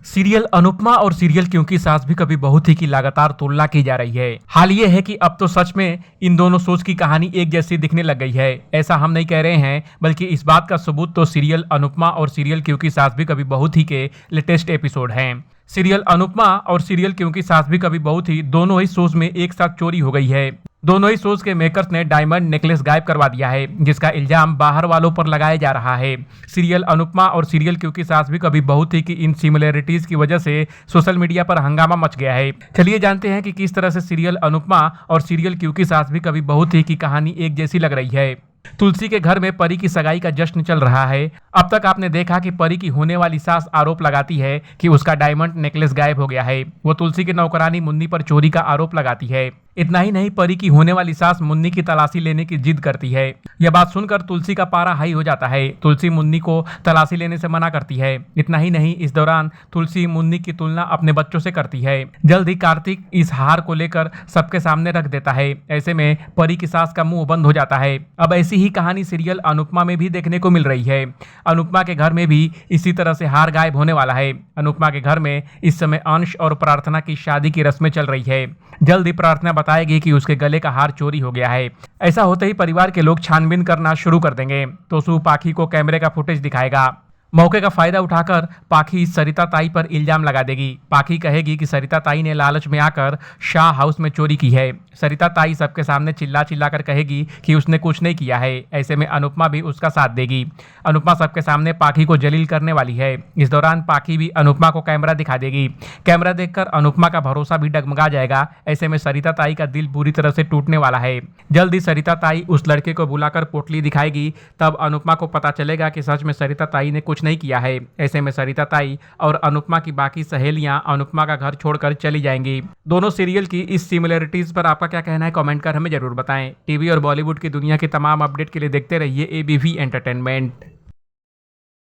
Serial Anupama और serial क्योंकि सास भी कभी बहू थी की लगातार तुलना की जा रही है। हाल ये है कि अब तो सच में इन दोनों शोज की कहानी एक जैसी दिखने लग गई है। ऐसा हम नहीं कह रहे हैं, बल्कि इस बात का सबूत तो सीरियल अनुपमा और सीरियल क्योंकि सास भी कभी बहू थी के लेटेस्ट एपिसोड हैं। सीरियल अनुपमा और सीरियल क्योंकि सास भी कभी बहू थी दोनों ही शोज में एक साथ चोरी हो गई है। दोनों ही शोज के मेकर्स ने डायमंड नेकलेस गायब करवा दिया है, जिसका इल्जाम बाहर वालों पर लगाया जा रहा है। सीरियल अनुपमा और सीरियल क्योंकि सास भी कभी बहू थी की इन सिमिलरिटीज की वजह से सोशल मीडिया पर हंगामा मच गया है। चलिए जानते हैं कि किस तरह से सीरियल अनुपमा और सीरियल क्योंकि सास भी कभी बहू थी की कहानी एक जैसी लग रही है। तुलसी के घर में परी की सगाई का जश्न चल रहा है। अब तक आपने देखा कि परी की होने वाली सास आरोप लगाती है कि उसका डायमंड नेकलेस गायब हो गया है। वो तुलसी की नौकरानी मुन्नी पर चोरी का आरोप लगाती है। इतना ही नहीं, परी की होने वाली सास मुन्नी की तलाशी लेने की जिद करती है। यह बात सुनकर तुलसी का पारा हाई हो जाता है। तुलसी मुन्नी को तलाशी लेने से मना करती है। इतना ही नहीं, इस दौरान तुलसी मुन्नी की तुलना अपने बच्चों से करती है। जल्द ही कार्तिक इस हार को लेकर सबके सामने रख देता है। ऐसे में परी की सास का मुंह बंद हो जाता है। अब ऐसी ही कहानी सीरियल अनुपमा में भी देखने को मिल रही है। अनुपमा के घर में भी इसी तरह से हार गायब होने वाला है। अनुपमा के घर में इस समय अंश और प्रार्थना की शादी की रस्में चल रही है। जल्द ही प्रार्थना बताएगी कि उसके गले का हार चोरी हो गया है। ऐसा होते ही परिवार के लोग छानबीन करना शुरू कर देंगे। तो सू पाखी को कैमरे का फुटेज दिखाएगा। मौके का फायदा उठाकर पाखी सरिता ताई पर इल्जाम लगा देगी। पाखी कहेगी कि सरिता ताई ने लालच में आकर शाह हाउस में चोरी की है। सरिता ताई सबके सामने चिल्ला चिल्ला कर कहेगी कि उसने कुछ नहीं किया है। ऐसे में अनुपमा भी उसका साथ देगी। अनुपमा सबके सामने पाखी को जलील करने वाली है। इस दौरान पाखी भी अनुपमा को कैमरा दिखा देगी। कैमरा देखकर अनुपमा का भरोसा भी डगमगा जाएगा। ऐसे में सरिता ताई का दिल बुरी तरह से टूटने वाला है। जल्द ही सरिता ताई उस लड़के को बुलाकर पोटली दिखाएगी। तब अनुपमा को पता चलेगा कि सच में सरिता ताई ने कुछ नहीं किया है। ऐसे में सरिता ताई और अनुपमा की बाकी सहेलियां अनुपमा का घर छोड़कर चली जाएंगी। दोनों सीरियल की इस सिमिलरिटीज पर आपका क्या कहना है, कमेंट कर हमें जरूर बताएं। टीवी और बॉलीवुड की दुनिया की तमाम अपडेट के लिए देखते रहिए एबीवी एंटरटेनमेंट।